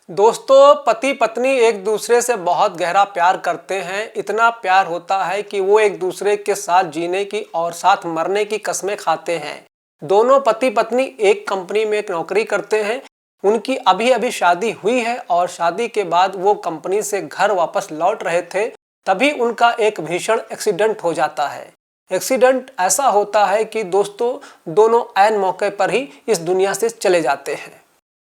दोस्तों, पति पत्नी एक दूसरे से बहुत गहरा प्यार करते हैं। इतना प्यार होता है कि वो एक दूसरे के साथ जीने की और साथ मरने की कस्में खाते हैं। दोनों पति पत्नी एक कंपनी में एक नौकरी करते हैं। उनकी अभी अभी शादी हुई है और शादी के बाद वो कंपनी से घर वापस लौट रहे थे, तभी उनका एक भीषण एक्सीडेंट हो जाता है। एक्सीडेंट ऐसा होता है कि दोस्तों, दोनों ऐन मौके पर ही इस दुनिया से चले जाते हैं।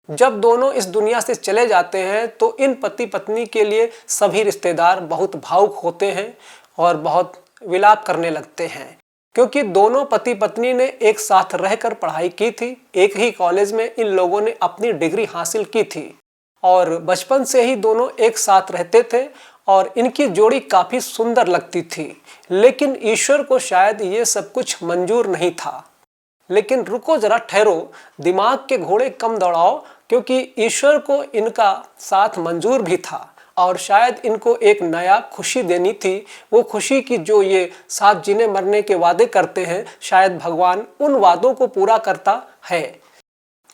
जब दोनों इस दुनिया से चले जाते हैं तो इन पति पत्नी के लिए सभी रिश्तेदार बहुत भावुक होते हैं और बहुत विलाप करने लगते हैं, क्योंकि दोनों पति पत्नी ने एक साथ रहकर पढ़ाई की थी। एक ही कॉलेज में इन लोगों ने अपनी डिग्री हासिल की थी और बचपन से ही दोनों एक साथ रहते थे और इनकी जोड़ी काफ़ी सुंदर लगती थी। लेकिन ईश्वर को शायद ये सब कुछ मंजूर नहीं था। लेकिन रुको जरा, ठहरो, दिमाग के घोड़े कम दौड़ाओ, क्योंकि ईश्वर को इनका साथ मंजूर भी था और शायद इनको एक नया खुशी देनी थी। वो खुशी की जो ये साथ जीने मरने के वादे करते हैं, शायद भगवान उन वादों को पूरा करता है।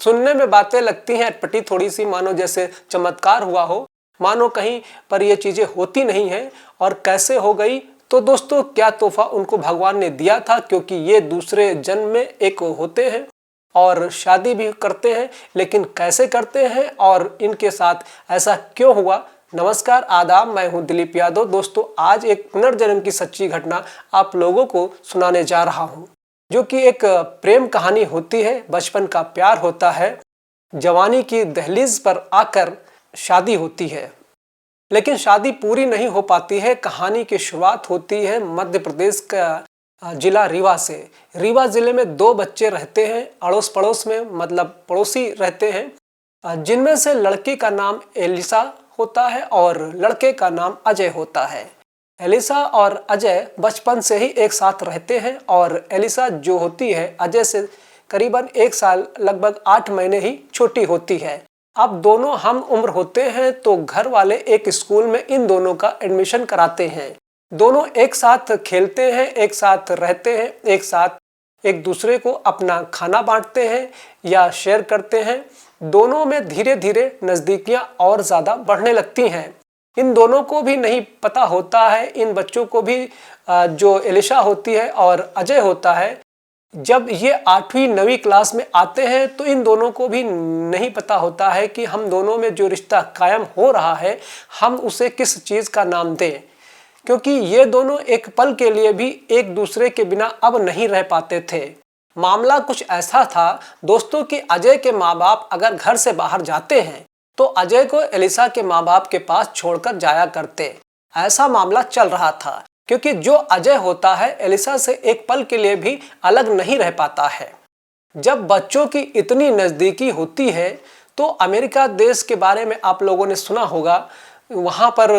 सुनने में बातें लगती हैं अटपटी थोड़ी सी, मानो जैसे चमत्कार हुआ हो, मानो कहीं पर ये चीज़ें होती नहीं हैं। और कैसे हो गई? तो दोस्तों, क्या तोहफा उनको भगवान ने दिया था, क्योंकि ये दूसरे जन्म में एक होते हैं और शादी भी करते हैं। लेकिन कैसे करते हैं और इनके साथ ऐसा क्यों हुआ? नमस्कार, आदाब, मैं हूं दिलीप यादव। दोस्तों, आज एक पुनर्जन्म की सच्ची घटना आप लोगों को सुनाने जा रहा हूं, जो कि एक प्रेम कहानी होती है। बचपन का प्यार होता है, जवानी की दहलीज पर आकर शादी होती है, लेकिन शादी पूरी नहीं हो पाती है। कहानी की शुरुआत होती है मध्य प्रदेश का जिला रीवा से। रीवा जिले में दो बच्चे रहते हैं, अड़ोस पड़ोस में, मतलब पड़ोसी रहते हैं, जिनमें से लड़की का नाम एलिसा होता है और लड़के का नाम अजय होता है। एलिसा और अजय बचपन से ही एक साथ रहते हैं और एलिसा जो होती है अजय से करीबन 1 साल, लगभग 8 महीने ही छोटी होती है। अब दोनों हम उम्र होते हैं तो घर वाले एक स्कूल में इन दोनों का एडमिशन कराते हैं। दोनों एक साथ खेलते हैं, एक साथ रहते हैं, एक साथ एक दूसरे को अपना खाना बांटते हैं या शेयर करते हैं। दोनों में धीरे धीरे नज़दीकियां और ज़्यादा बढ़ने लगती हैं। इन दोनों को भी नहीं पता होता है, इन बच्चों को भी, जो एलिशा होती है और अजय होता है, जब ये 8वीं 9वीं क्लास में आते हैं तो इन दोनों को भी नहीं पता होता है कि हम दोनों में जो रिश्ता कायम हो रहा है, हम उसे किस चीज़ का नाम दें, क्योंकि ये दोनों एक पल के लिए भी एक दूसरे के बिना अब नहीं रह पाते थे। मामला कुछ ऐसा था दोस्तों कि अजय के माँ बाप अगर घर से बाहर जाते हैं तो अजय को एलिसा के माँ बाप के पास छोड़कर जाया करते। ऐसा मामला चल रहा था, क्योंकि जो अजय होता है एलिसा से एक पल के लिए भी अलग नहीं रह पाता है। जब बच्चों की इतनी नज़दीकी होती है तो अमेरिका देश के बारे में आप लोगों ने सुना होगा। वहाँ पर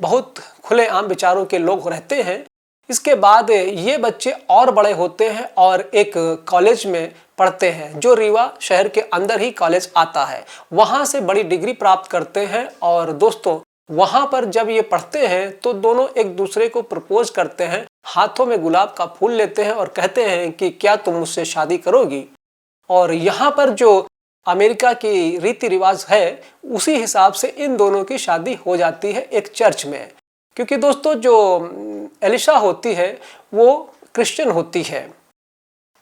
बहुत खुलेआम विचारों के लोग रहते हैं। इसके बाद ये बच्चे और बड़े होते हैं और एक कॉलेज में पढ़ते हैं, जो रीवा शहर के अंदर ही कॉलेज आता है। वहाँ से बड़ी डिग्री प्राप्त करते हैं और दोस्तों, वहाँ पर जब ये पढ़ते हैं तो दोनों एक दूसरे को प्रपोज करते हैं, हाथों में गुलाब का फूल लेते हैं और कहते हैं कि क्या तुम मुझसे शादी करोगी। और यहाँ पर जो अमेरिका की रीति रिवाज है, उसी हिसाब से इन दोनों की शादी हो जाती है एक चर्च में। क्योंकि दोस्तों, जो एलिशा होती है वो क्रिश्चियन होती है।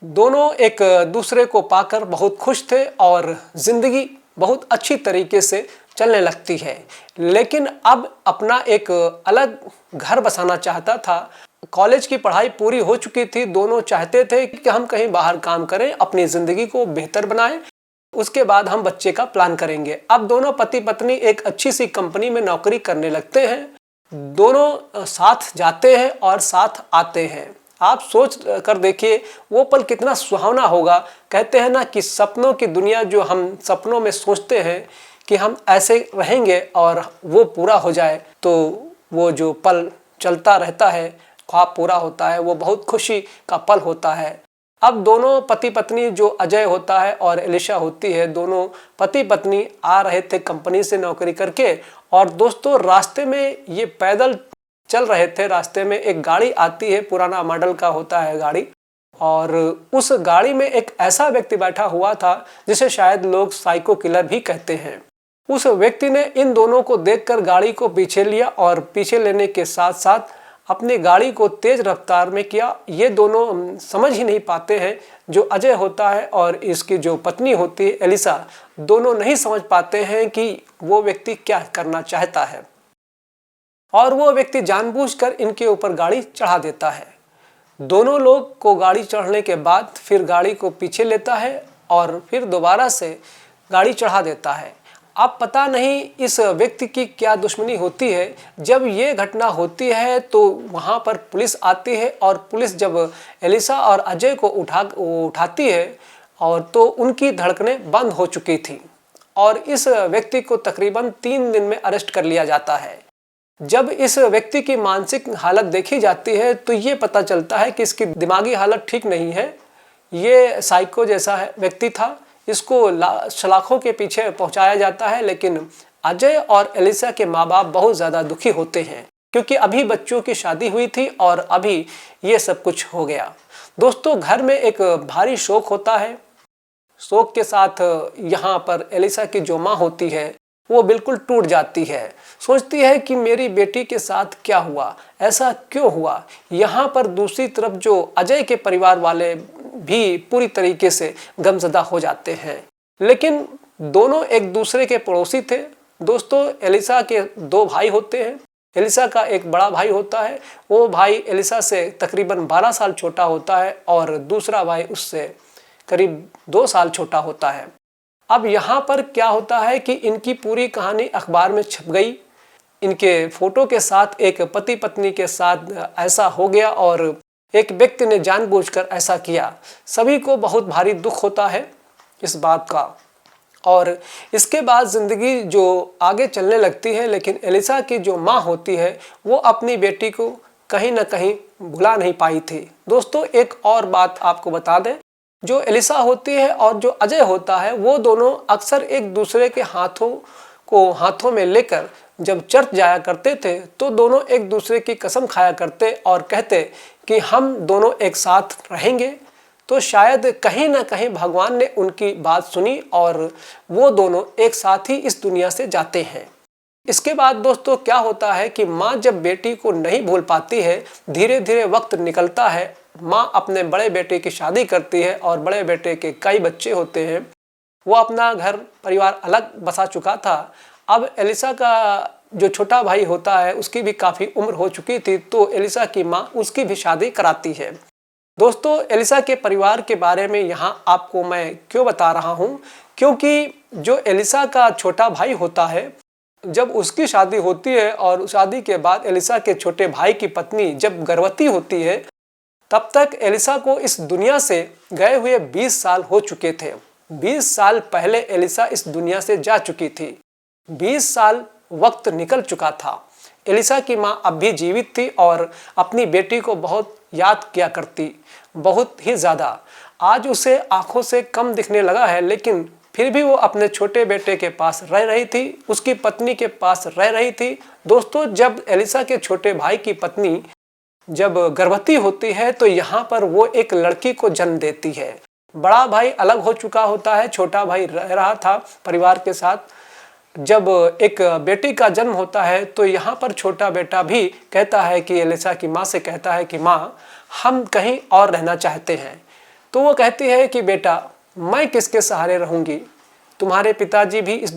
दोनों एक दूसरे को पाकर बहुत खुश थे और ज़िंदगी बहुत अच्छी तरीके से चलने लगती है। लेकिन अब अपना एक अलग घर बसाना चाहता था। कॉलेज की पढ़ाई पूरी हो चुकी थी। दोनों चाहते थे कि हम कहीं बाहर काम करें, अपनी ज़िंदगी को बेहतर बनाएं, उसके बाद हम बच्चे का प्लान करेंगे। अब दोनों पति पत्नी एक अच्छी सी कंपनी में नौकरी करने लगते हैं। दोनों साथ जाते हैं और साथ आते हैं। आप सोच कर देखिए वो पल कितना सुहावना होगा। कहते हैं ना कि सपनों की दुनिया, जो हम सपनों में सोचते हैं कि हम ऐसे रहेंगे और वो पूरा हो जाए, तो वो जो पल चलता रहता है, ख्वाब पूरा होता है, वो बहुत खुशी का पल होता है। अब दोनों पति पत्नी, जो अजय होता है और एलिशा होती है, दोनों पति पत्नी आ रहे थे कंपनी से नौकरी करके। और दोस्तों, रास्ते में ये पैदल चल रहे थे। रास्ते में एक गाड़ी आती है, पुराना मॉडल का होता है गाड़ी, और उस गाड़ी में एक ऐसा व्यक्ति बैठा हुआ था जिसे शायद लोग साइको किलर भी कहते हैं। उस व्यक्ति ने इन दोनों को देखकर गाड़ी को पीछे लिया और पीछे लेने के साथ साथ अपनी गाड़ी को तेज रफ्तार में किया। ये दोनों समझ ही नहीं पाते हैं, जो अजय होता है और इसकी जो पत्नी होती है एलिसा, दोनों नहीं समझ पाते हैं कि वो व्यक्ति क्या करना चाहता है और वो व्यक्ति जानबूझकर इनके ऊपर गाड़ी चढ़ा देता है। दोनों लोग को गाड़ी चढ़ने के बाद फिर गाड़ी को पीछे लेता है और फिर दोबारा से गाड़ी चढ़ा देता है। अब पता नहीं इस व्यक्ति की क्या दुश्मनी होती है। जब ये घटना होती है तो वहाँ पर पुलिस आती है और पुलिस जब एलिसा और अजय को उठाती है और तो उनकी धड़कनें बंद हो चुकी थी और इस व्यक्ति को तकरीबन 3 दिन में अरेस्ट कर लिया जाता है। जब इस व्यक्ति की मानसिक हालत देखी जाती है तो ये पता चलता है कि इसकी दिमागी हालत ठीक नहीं है। ये साइको जैसा व्यक्ति था। इसको सलाखों के पीछे पहुंचाया जाता है। लेकिन अजय और एलिसा के माँ बाप बहुत ज़्यादा दुखी होते हैं क्योंकि अभी बच्चों की शादी हुई थी और अभी ये सब कुछ हो गया। दोस्तों, घर में एक भारी शोक होता है। शोक के साथ यहाँ पर एलिसा की जो माँ होती है वो बिल्कुल टूट जाती है। सोचती है कि मेरी बेटी के साथ क्या हुआ, ऐसा क्यों हुआ। यहाँ पर दूसरी तरफ जो अजय के परिवार वाले भी पूरी तरीके से गमज़दा हो जाते हैं। लेकिन दोनों एक दूसरे के पड़ोसी थे। दोस्तों, एलिसा के 2 भाई होते हैं। एलिसा का एक बड़ा भाई होता है, वो भाई एलिसा से तकरीबन 12 साल छोटा होता है और दूसरा भाई उससे करीब 2 साल छोटा होता है। अब यहाँ पर क्या होता है कि इनकी पूरी कहानी अखबार में छप गई। इनके फोटो के साथ एक पति पत्नी के साथ ऐसा हो गया और एक व्यक्ति ने जानबूझकर ऐसा किया। सभी को बहुत भारी दुख होता है इस बात का और इसके बाद ज़िंदगी जो आगे चलने लगती है। लेकिन एलिसा की जो माँ होती है वो अपनी बेटी को कहीं ना कहीं भुला नहीं पाई थी। दोस्तों, एक और बात आपको बता दें, जो एलिसा होती है और जो अजय होता है वो दोनों अक्सर एक दूसरे के हाथों में लेकर जब चर्च जाया करते थे तो दोनों एक दूसरे की कसम खाया करते और कहते कि हम दोनों एक साथ रहेंगे। तो शायद कहीं ना कहीं भगवान ने उनकी बात सुनी और वो दोनों एक साथ ही इस दुनिया से जाते हैं। इसके बाद दोस्तों क्या होता है कि माँ जब बेटी को नहीं भूल पाती है, धीरे धीरे वक्त निकलता है। माँ अपने बड़े बेटे की शादी करती है और बड़े बेटे के कई बच्चे होते हैं। वो अपना घर परिवार अलग बसा चुका था। अब एलिसा का जो छोटा भाई होता है उसकी भी काफ़ी उम्र हो चुकी थी, तो एलिसा की माँ उसकी भी शादी कराती है। दोस्तों, एलिसा के परिवार के बारे में यहाँ आपको मैं क्यों बता रहा हूँ, क्योंकि जो एलिसा का छोटा भाई होता है, जब उसकी शादी होती है और शादी के बाद एलिसा के छोटे भाई की पत्नी जब गर्भवती होती है, तब तक एलिसा को इस दुनिया से गए हुए 20 साल हो चुके थे। 20 साल पहले एलिसा इस दुनिया से जा चुकी थी। 20 साल वक्त निकल चुका था। एलिसा की माँ अब भी जीवित थी और अपनी बेटी को बहुत याद किया करती, बहुत ही ज़्यादा। आज उसे आंखों से कम दिखने लगा है, लेकिन फिर भी वो अपने छोटे बेटे के पास रह रही थी, उसकी पत्नी के पास रह रही थी। दोस्तों, जब एलिसा के छोटे भाई की पत्नी जब गर्भवती होती है तो यहाँ पर वो एक लड़की को जन्म देती है। बड़ा भाई अलग हो चुका होता है, छोटा भाई रह रहा था परिवार के साथ। जब एक बेटी का जन्म होता है तो यहाँ पर छोटा बेटा भी कहता है कि एलिसा की माँ से कहता है कि माँ, हम कहीं और रहना चाहते हैं। तो वो कहती है कि बेटा, मैं किसके सहारे रहूँगी, तुम्हारे पिताजी भी इस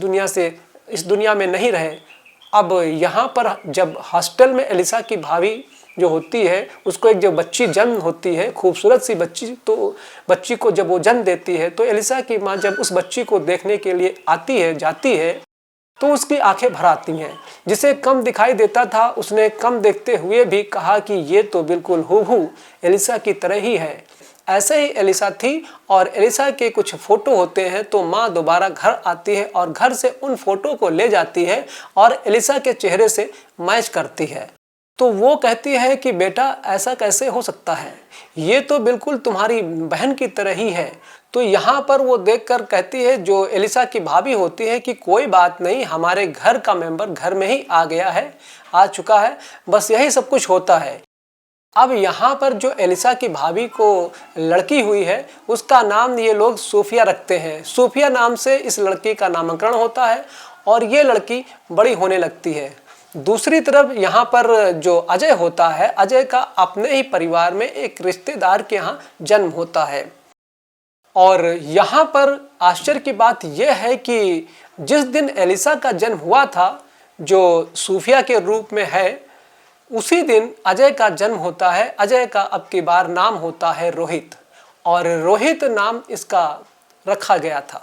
दुनिया में नहीं रहे। अब यहाँ पर जब हॉस्टल में एलिसा की भाभी जो होती है उसको एक जो बच्ची जन्म होती है, खूबसूरत सी बच्ची, तो बच्ची को जब वो जन्म देती है तो एलिसा की माँ जब उस बच्ची को देखने के लिए आती है, जाती है, तो उसकी आंखें भर आती हैं। जिसे कम दिखाई देता था उसने कम देखते हुए भी कहा कि ये तो बिल्कुल हूबहू एलिसा की तरह ही है। ऐसे ही एलिसा थी और एलिसा के कुछ फ़ोटो होते हैं तो माँ दोबारा घर आती है और घर से उन फ़ोटो को ले जाती है और एलिसा के चेहरे से मैच करती है। तो वो कहती है कि बेटा, ऐसा कैसे हो सकता है, ये तो बिल्कुल तुम्हारी बहन की तरह ही है। तो यहाँ पर वो देखकर कहती है, जो एलिसा की भाभी होती है, कि कोई बात नहीं, हमारे घर का मेंबर घर में ही आ गया है, आ चुका है, बस यही सब कुछ होता है। अब यहाँ पर जो एलिसा की भाभी को लड़की हुई है उसका नाम ये लोग सूफिया रखते हैं। सूफिया नाम से इस लड़की का नामकरण होता है और ये लड़की बड़ी होने लगती है। दूसरी तरफ यहाँ पर जो अजय होता है, अजय का अपने ही परिवार में एक रिश्तेदार के यहाँ जन्म होता है। और यहाँ पर आश्चर्य की बात यह है कि जिस दिन एलिसा का जन्म हुआ था, जो सूफिया के रूप में है, उसी दिन अजय का जन्म होता है। अजय का अब की बार नाम होता है रोहित, और रोहित नाम इसका रखा गया था,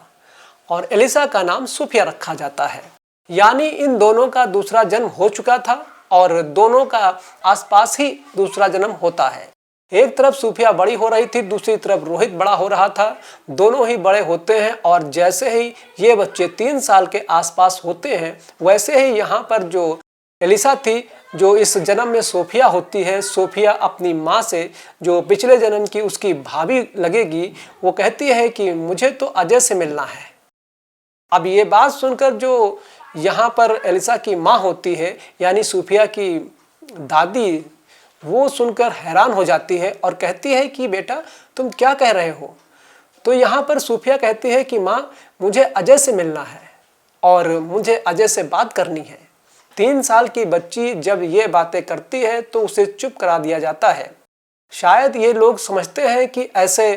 और एलिसा का नाम सूफिया रखा जाता है। यानी इन दोनों का दूसरा जन्म हो चुका था और दोनों का आसपास ही दूसरा जन्म होता है। एक तरफ सूफिया बड़ी हो रही थी, दूसरी तरफ रोहित बड़ा हो रहा था। दोनों ही बड़े होते हैं और जैसे ही ये बच्चे 3 साल के आसपास होते हैं, वैसे ही यहाँ पर जो एलिसा थी, जो इस जन्म में सोफिया होती है, सोफिया अपनी माँ से, जो पिछले जन्म की उसकी भाभी लगेगी, वो कहती है कि मुझे तो अजय से मिलना है। अब ये बात सुनकर जो यहाँ पर एलिसा की माँ होती है, यानी सूफिया की दादी, वो सुनकर हैरान हो जाती है और कहती है कि बेटा तुम क्या कह रहे हो। तो यहाँ पर सूफिया कहती है कि माँ, मुझे अजय से मिलना है और मुझे अजय से बात करनी है। 3 साल की बच्ची जब ये बातें करती है तो उसे चुप करा दिया जाता है। शायद ये लोग समझते हैं कि ऐसे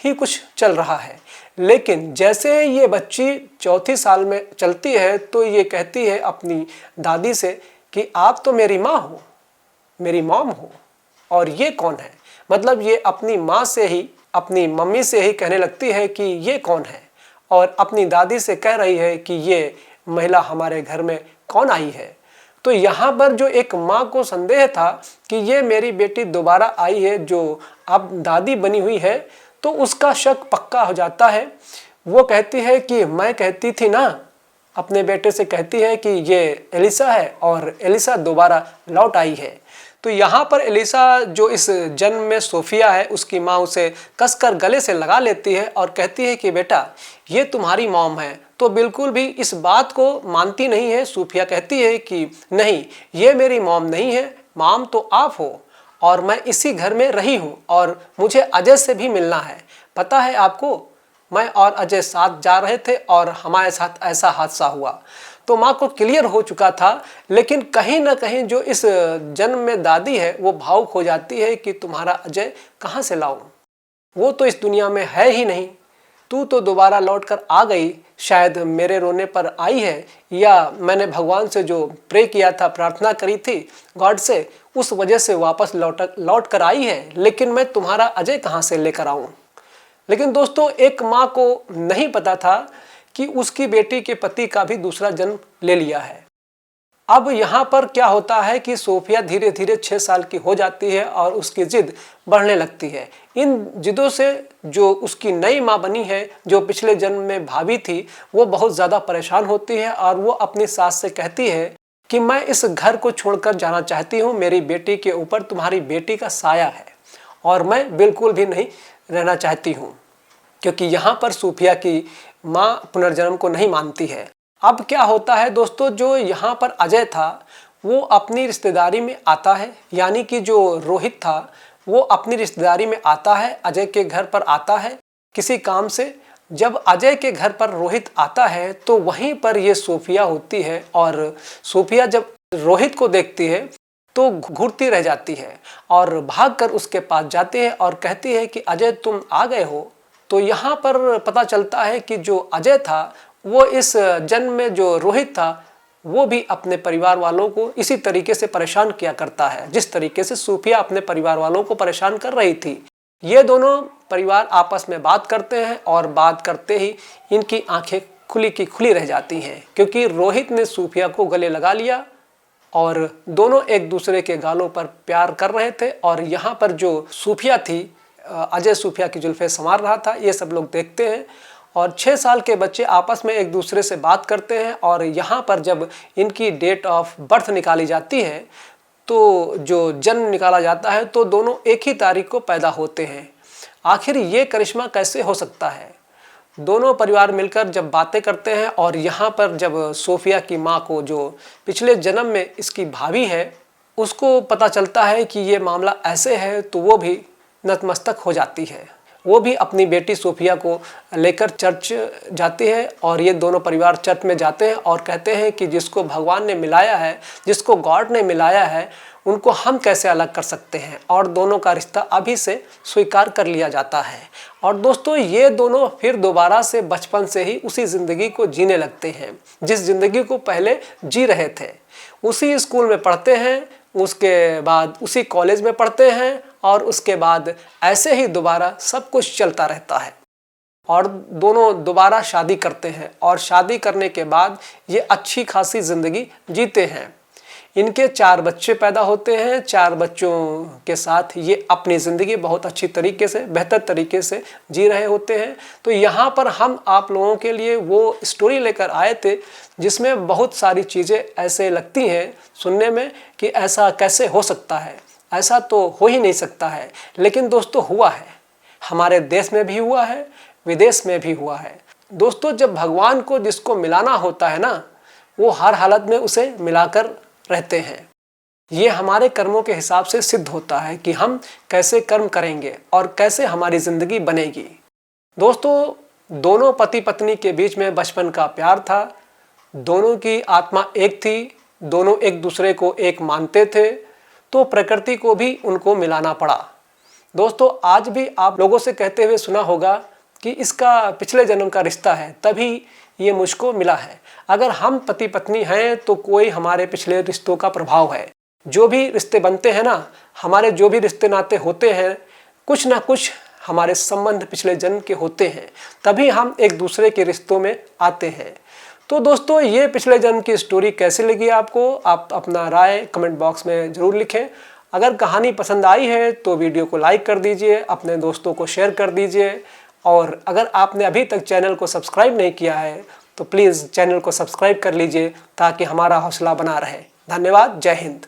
ही कुछ चल रहा है, लेकिन जैसे ये बच्ची 4थी साल में चलती है तो ये कहती है अपनी दादी से कि आप तो मेरी माँ हो, मेरी मॉम हो, और ये कौन है। मतलब ये अपनी माँ से ही, अपनी मम्मी से ही कहने लगती है कि ये कौन है, और अपनी दादी से कह रही है कि ये महिला हमारे घर में कौन आई है। तो यहाँ पर जो एक माँ को संदेह था कि ये मेरी बेटी दोबारा आई है जो अब दादी बनी हुई है, तो उसका शक पक्का हो जाता है। वो कहती है कि मैं कहती थी ना, अपने बेटे से कहती है कि ये एलिसा है और एलिसा दोबारा लौट आई है। तो यहाँ पर एलिसा जो इस जन्म में सोफिया है, उसकी माँ उसे कसकर गले से लगा लेती है और कहती है कि बेटा ये तुम्हारी मॉम है। तो बिल्कुल भी इस बात को मानती नहीं है। सूफिया कहती है कि नहीं, ये मेरी मॉम नहीं है, मॉम तो आप हो, और मैं इसी घर में रही हूँ और मुझे अजय से भी मिलना है। पता है आपको, मैं और अजय साथ जा रहे थे और हमारे साथ ऐसा हादसा हुआ। तो माँ को क्लियर हो चुका था, लेकिन कहीं ना कहीं जो इस जन्म में दादी है वो भावुक हो जाती है कि तुम्हारा अजय कहाँ से लाऊं, वो तो इस दुनिया में है ही नहीं, तू तो दोबारा लौट कर आ गई, शायद मेरे रोने पर आई है, या मैंने भगवान से जो प्रे किया था, प्रार्थना करी थी गॉड से, उस वजह से वापस लौट कर आई है, लेकिन मैं तुम्हारा अजय कहाँ से लेकर आऊँ। लेकिन दोस्तों, एक माँ को नहीं पता था कि उसकी बेटी के पति का भी दूसरा जन्म ले लिया है। अब यहाँ पर क्या होता है कि सोफिया धीरे धीरे 6 साल की हो जाती है और उसकी जिद बढ़ने लगती है। इन जिदों से जो उसकी नई माँ बनी है, जो पिछले जन्म में भाभी थी, वो बहुत ज़्यादा परेशान होती है और वो अपनी सास से कहती है कि मैं इस घर को छोड़कर जाना चाहती हूँ, मेरी बेटी के ऊपर तुम्हारी बेटी का साया है और मैं बिल्कुल भी नहीं रहना चाहती हूँ, क्योंकि यहाँ पर सूफिया की माँ पुनर्जन्म को नहीं मानती है। अब क्या होता है दोस्तों, जो यहाँ पर अजय था वो अपनी रिश्तेदारी में आता है, यानी कि जो रोहित था वो अपनी रिश्तेदारी में आता है, अजय के घर पर आता है किसी काम से। जब अजय के घर पर रोहित आता है तो वहीं पर ये सोफिया होती है, और सोफिया जब रोहित को देखती है तो घूरती रह जाती है और भागकर उसके पास जाती है और कहती है कि अजय तुम आ गए हो। तो यहाँ पर पता चलता है कि जो अजय था वो इस जन्म में जो रोहित था वो भी अपने परिवार वालों को इसी तरीके से परेशान किया करता है, जिस तरीके से सूफिया अपने परिवार वालों को परेशान कर रही थी। ये दोनों परिवार आपस में बात करते हैं और बात करते ही इनकी आंखें खुली की खुली रह जाती हैं, क्योंकि रोहित ने सूफिया को गले लगा लिया और दोनों एक दूसरे के गालों पर प्यार कर रहे थे। और यहाँ पर जो सूफिया थी, अजय सूफिया की जुल्फे संवार रहा था, ये सब लोग देखते हैं। और 6 साल के बच्चे आपस में एक दूसरे से बात करते हैं, और यहाँ पर जब इनकी डेट ऑफ बर्थ निकाली जाती है, तो जो जन्म निकाला जाता है, तो दोनों एक ही तारीख को पैदा होते हैं। आखिर ये करिश्मा कैसे हो सकता है। दोनों परिवार मिलकर जब बातें करते हैं, और यहाँ पर जब सोफिया की माँ को, जो पिछले जन्म में इसकी भाभी है, उसको पता चलता है कि ये मामला ऐसे है, तो वो भी नतमस्तक हो जाती है। वो भी अपनी बेटी सोफिया को लेकर चर्च जाती है और ये दोनों परिवार चर्च में जाते हैं और कहते हैं कि जिसको भगवान ने मिलाया है, जिसको गॉड ने मिलाया है, उनको हम कैसे अलग कर सकते हैं, और दोनों का रिश्ता अभी से स्वीकार कर लिया जाता है। और दोस्तों ये दोनों फिर दोबारा से बचपन से ही उसी ज़िंदगी को जीने लगते हैं जिस ज़िंदगी को पहले जी रहे थे। उसी स्कूल में पढ़ते हैं, उसके बाद उसी कॉलेज में पढ़ते हैं और उसके बाद ऐसे ही दोबारा सब कुछ चलता रहता है और दोनों दोबारा शादी करते हैं और शादी करने के बाद ये अच्छी खासी ज़िंदगी जीते हैं। इनके 4 बच्चे पैदा होते हैं। 4 बच्चों के साथ ये अपनी ज़िंदगी बहुत अच्छी तरीके से, बेहतर तरीके से जी रहे होते हैं। तो यहाँ पर हम आप लोगों के लिए वो स्टोरी लेकर आए थे जिसमें बहुत सारी चीज़ें ऐसे लगती हैं सुनने में कि ऐसा कैसे हो सकता है, ऐसा तो हो ही नहीं सकता है, लेकिन दोस्तों हुआ है। हमारे देश में भी हुआ है, विदेश में भी हुआ है। दोस्तों जब भगवान को जिसको मिलाना होता है ना, वो हर हालत में उसे मिलाकर रहते हैं। ये हमारे कर्मों के हिसाब से सिद्ध होता है कि हम कैसे कर्म करेंगे और कैसे हमारी ज़िंदगी बनेगी। दोस्तों दोनों पति पत्नी के बीच में बचपन का प्यार था, दोनों की आत्मा एक थी, दोनों एक दूसरे को एक मानते थे, तो प्रकृति को भी उनको मिलाना पड़ा। दोस्तों आज भी आप लोगों से कहते हुए सुना होगा कि इसका पिछले जन्म का रिश्ता है, तभी ये मुझको मिला है। अगर हम पति पत्नी हैं तो कोई हमारे पिछले रिश्तों का प्रभाव है। जो भी रिश्ते बनते हैं ना, हमारे जो भी रिश्ते नाते होते हैं, कुछ ना कुछ हमारे संबंध पिछले जन्म के होते हैं, तभी हम एक दूसरे के रिश्तों में आते हैं। तो दोस्तों ये पिछले जन्म की स्टोरी कैसी लगी आपको, आप अपना राय कमेंट बॉक्स में ज़रूर लिखें। अगर कहानी पसंद आई है तो वीडियो को लाइक कर दीजिए, अपने दोस्तों को शेयर कर दीजिए, और अगर आपने अभी तक चैनल को सब्सक्राइब नहीं किया है तो प्लीज़ चैनल को सब्सक्राइब कर लीजिए ताकि हमारा हौसला बना रहे। धन्यवाद। जय हिंद।